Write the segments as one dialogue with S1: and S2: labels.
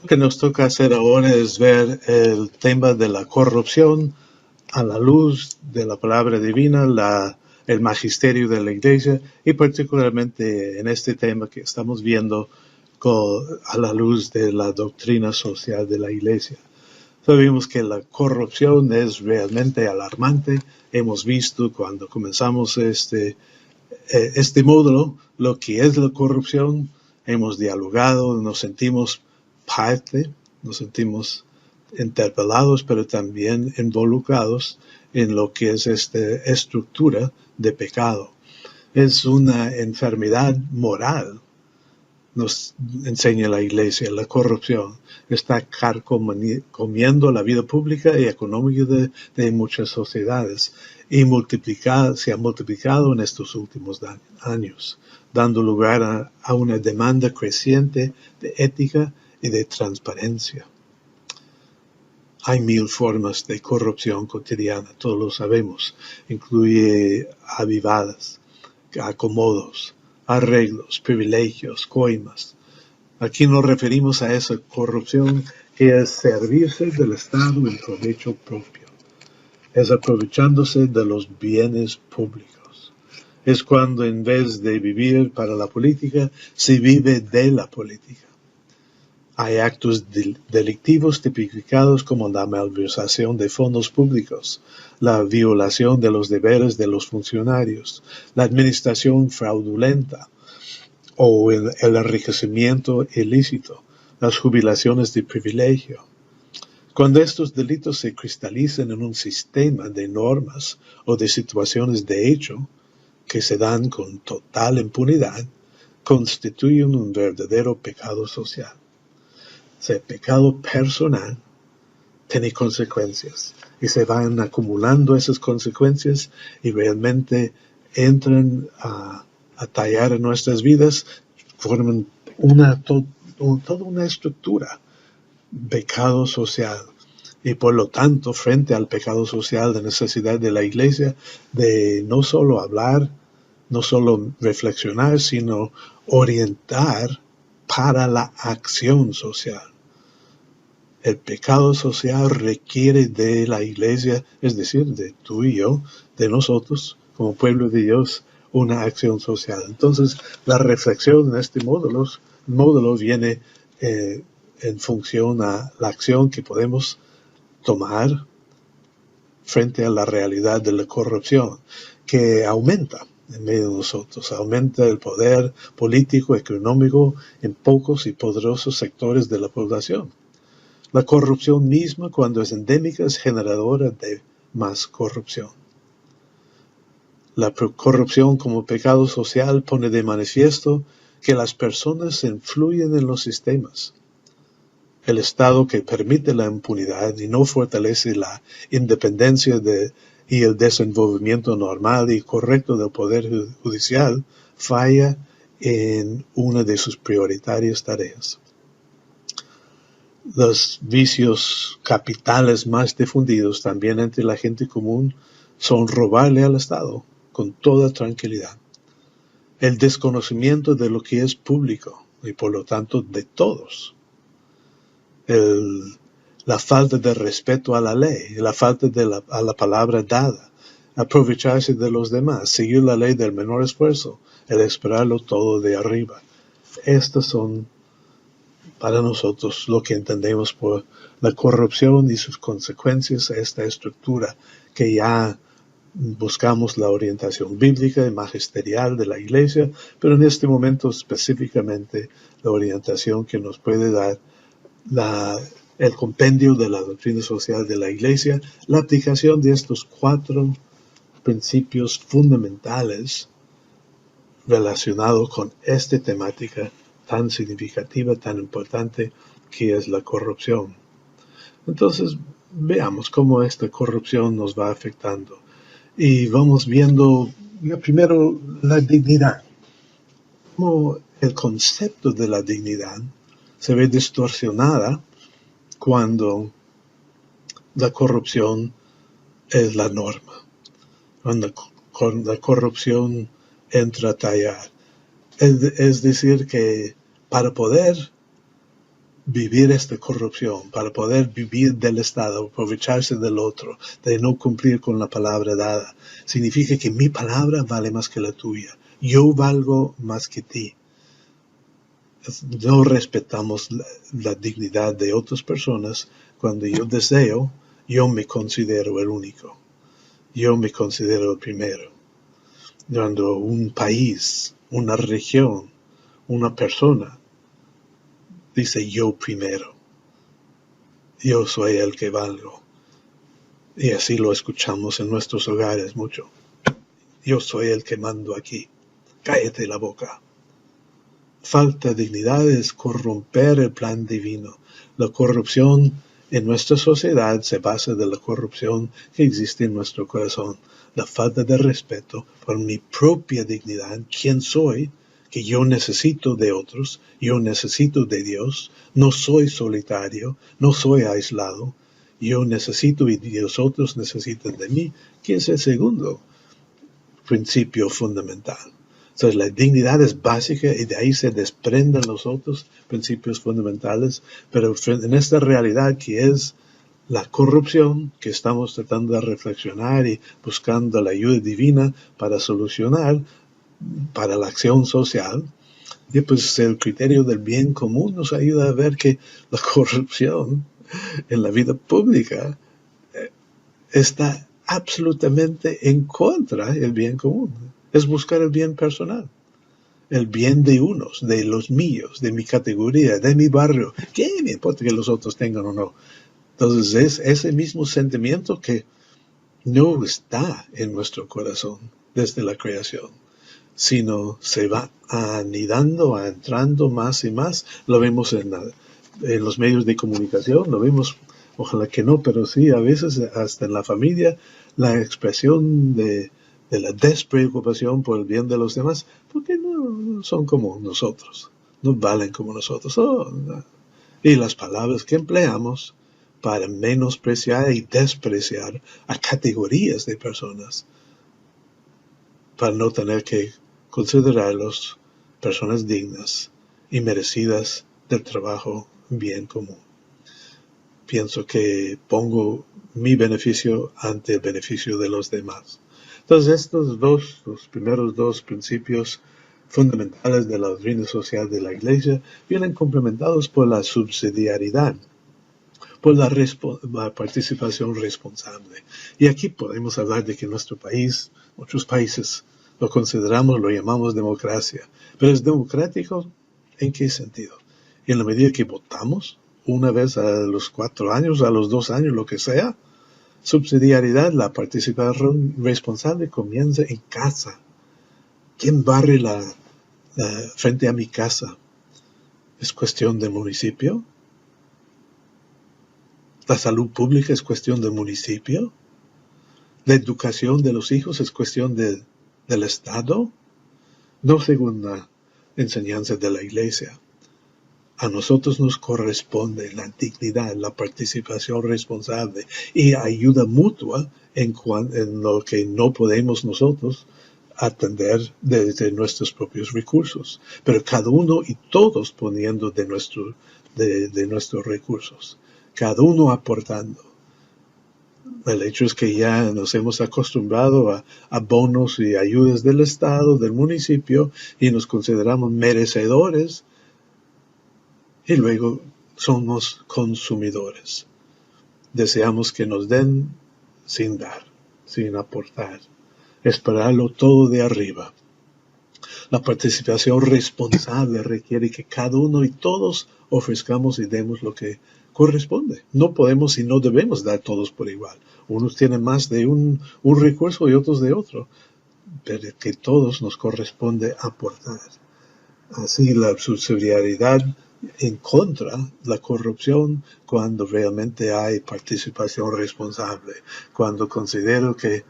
S1: que nos toca hacer ahora es ver el tema de la corrupción a la luz de la palabra divina, el magisterio de la iglesia y particularmente en este tema que estamos viendo a la luz de la doctrina social de la iglesia. Sabemos que la corrupción es realmente alarmante. Hemos visto cuando comenzamos este módulo lo que es la corrupción. Hemos dialogado, nos sentimos parte, nos sentimos interpelados, pero también involucrados en lo que es esta estructura de pecado. Es una enfermedad moral, nos enseña la iglesia, la corrupción. Está carcomiendo la vida pública y económica de muchas sociedades y se ha multiplicado en estos últimos años, dando lugar a una demanda creciente de ética y de transparencia. Hay 1000 formas de corrupción cotidiana, todos lo sabemos. Incluye avivadas, acomodos, arreglos, privilegios, coimas. Aquí nos referimos a esa corrupción que es servirse del Estado en provecho propio. Es aprovechándose de los bienes públicos. Es cuando en vez de vivir para la política, se vive de la política. Hay actos delictivos tipificados como la malversación de fondos públicos, la violación de los deberes de los funcionarios, la administración fraudulenta o el enriquecimiento ilícito, las jubilaciones de privilegio. Cuando estos delitos se cristalizan en un sistema de normas o de situaciones de hecho que se dan con total impunidad, constituyen un verdadero pecado social. Ese pecado personal tiene consecuencias y se van acumulando esas consecuencias y realmente entran a tallar en nuestras vidas, forman toda una estructura, pecado social. Y por lo tanto, frente al pecado social, la necesidad de la iglesia de no solo hablar, no solo reflexionar, sino orientar para la acción social. El pecado social requiere de la iglesia, es decir, de tú y yo, de nosotros, como pueblo de Dios, una acción social. Entonces, la reflexión en este módulo viene en función a la acción que podemos tomar frente a la realidad de la corrupción, que aumenta en medio de nosotros, aumenta el poder político, económico en pocos y poderosos sectores de la población. La corrupción misma, cuando es endémica, es generadora de más corrupción. La corrupción como pecado social pone de manifiesto que las personas influyen en los sistemas. El Estado que permite la impunidad y no fortalece la independencia y el desenvolvimiento normal y correcto del Poder Judicial falla en una de sus prioritarias tareas. Los vicios capitales más difundidos también entre la gente común son robarle al Estado con toda tranquilidad. El desconocimiento de lo que es público y por lo tanto de todos. La falta de respeto a la ley, la falta a la palabra dada, aprovecharse de los demás, seguir la ley del menor esfuerzo, el esperarlo todo de arriba. Estas son para nosotros lo que entendemos por la corrupción y sus consecuencias a esta estructura que ya buscamos la orientación bíblica y magisterial de la iglesia, pero en este momento específicamente la orientación que nos puede dar el compendio de la doctrina social de la iglesia, la aplicación de estos 4 principios fundamentales relacionados con esta temática tan significativa, tan importante, que es la corrupción. Entonces, veamos cómo esta corrupción nos va afectando. Y vamos viendo primero la dignidad. Cómo el concepto de la dignidad se ve distorsionada cuando la corrupción es la norma. Cuando la corrupción entra a tallar. Es decir, que para poder vivir esta corrupción, para poder vivir del Estado, aprovecharse del otro, de no cumplir con la palabra dada, significa que mi palabra vale más que la tuya. Yo valgo más que ti. No respetamos la dignidad de otras personas. Cuando yo deseo, yo me considero el único. Yo me considero el primero. Cuando un país, una región, una persona dice yo primero, yo soy el que valgo. Y así lo escuchamos en nuestros hogares mucho. Yo soy el que mando aquí. Cállate la boca. Falta de dignidad es corromper el plan divino. La corrupción en nuestra sociedad se basa de la corrupción que existe en nuestro corazón. La falta de respeto por mi propia dignidad, quién soy, que yo necesito de otros, yo necesito de Dios, no soy solitario, no soy aislado, yo necesito y los otros necesitan de mí, que es el segundo principio fundamental. Entonces la dignidad es básica y de ahí se desprenden los otros principios fundamentales, pero en esta realidad que es la corrupción, que estamos tratando de reflexionar y buscando la ayuda divina para solucionar, para la acción social, y pues el criterio del bien común nos ayuda a ver que la corrupción en la vida pública está absolutamente en contra del bien común. Es buscar el bien personal, el bien de unos, de los míos, de mi categoría, de mi barrio. ¿Qué me importa que los otros tengan o no? Entonces es ese mismo sentimiento que no está en nuestro corazón desde la creación, sino se va anidando, entrando más y más. Lo vemos en los medios de comunicación, lo vemos, ojalá que no, pero sí, a veces hasta en la familia, la expresión de la despreocupación por el bien de los demás, porque no son como nosotros, no valen como nosotros. Y las palabras que empleamos para menospreciar y despreciar a categorías de personas, para no tener que considerarlos personas dignas y merecidas del trabajo bien común. Pienso que pongo mi beneficio ante el beneficio de los demás. Entonces los primeros dos principios fundamentales de la doctrina social de la Iglesia vienen complementados por la subsidiariedad, por la participación responsable. Y aquí podemos hablar de que nuestro país, muchos países, lo consideramos, lo llamamos democracia. Pero ¿es democrático? ¿En qué sentido? En la medida que votamos, una vez a los 4 años, a los 2 años, lo que sea. Subsidiariedad, la participación responsable comienza en casa. ¿Quién barre frente a mi casa? ¿Es cuestión del municipio? ¿La salud pública es cuestión del municipio? ¿La educación de los hijos es cuestión del Estado? No según la enseñanza de la Iglesia. A nosotros nos corresponde la dignidad, la participación responsable y ayuda mutua en lo que no podemos nosotros atender desde nuestros propios recursos. Pero cada uno y todos poniendo de nuestros recursos. Cada uno aportando. El hecho es que ya nos hemos acostumbrado a bonos y ayudas del Estado, del municipio, y nos consideramos merecedores. Y luego somos consumidores. Deseamos que nos den sin dar, sin aportar. Esperarlo todo de arriba. La participación responsable requiere que cada uno y todos ofrezcamos y demos lo que corresponde. No podemos y no debemos dar todos por igual. Unos tienen más de un recurso y otros de otro. Pero que todos nos corresponde aportar. Así la subsidiariedad en contra la corrupción cuando realmente hay participación responsable. Cuando considero que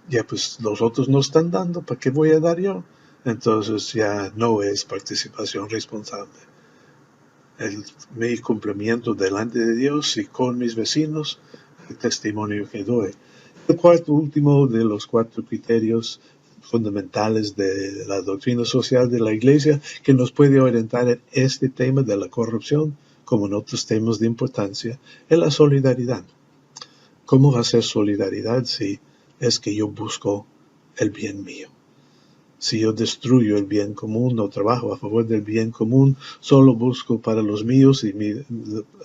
S1: ya pues los otros no están dando, ¿para qué voy a dar yo? Entonces ya no es participación responsable. Mi cumplimiento delante de Dios y con mis vecinos, el testimonio que doy. El cuarto último de los 4 criterios fundamentales de la doctrina social de la Iglesia que nos puede orientar en este tema de la corrupción, como en otros temas de importancia, es la solidaridad. ¿Cómo va a ser solidaridad si es que yo busco el bien mío? Si yo destruyo el bien común, no trabajo a favor del bien común, solo busco para los míos y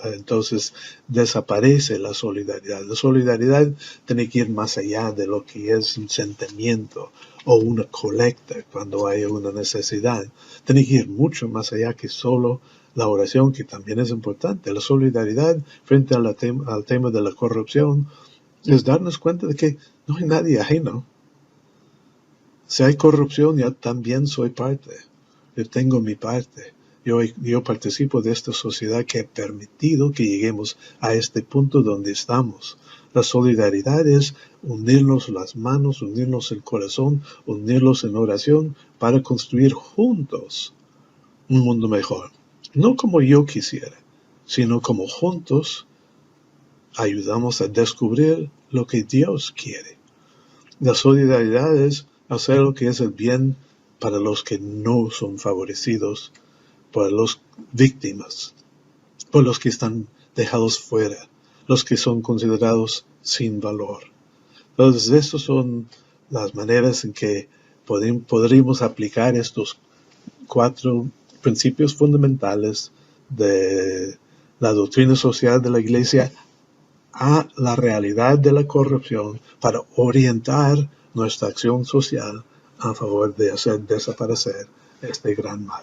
S1: entonces desaparece la solidaridad. La solidaridad tiene que ir más allá de lo que es un sentimiento o una colecta cuando hay una necesidad. Tiene que ir mucho más allá que solo la oración, que también es importante. La solidaridad frente al tema de la corrupción es darnos cuenta de que no hay nadie ajeno. Si hay corrupción, yo también soy parte. Yo tengo mi parte. Yo participo de esta sociedad que ha permitido que lleguemos a este punto donde estamos. La solidaridad es unirnos las manos, unirnos el corazón, unirnos en oración para construir juntos un mundo mejor. No como yo quisiera, sino como juntos ayudamos a descubrir lo que Dios quiere. La solidaridad es hacer lo que es el bien para los que no son favorecidos, para las víctimas, por los que están dejados fuera, los que son considerados sin valor. Entonces, estas son las maneras en que podríamos aplicar estos 4 principios fundamentales de la doctrina social de la Iglesia a la realidad de la corrupción para orientar nuestra acción social a favor de hacer desaparecer este gran mal.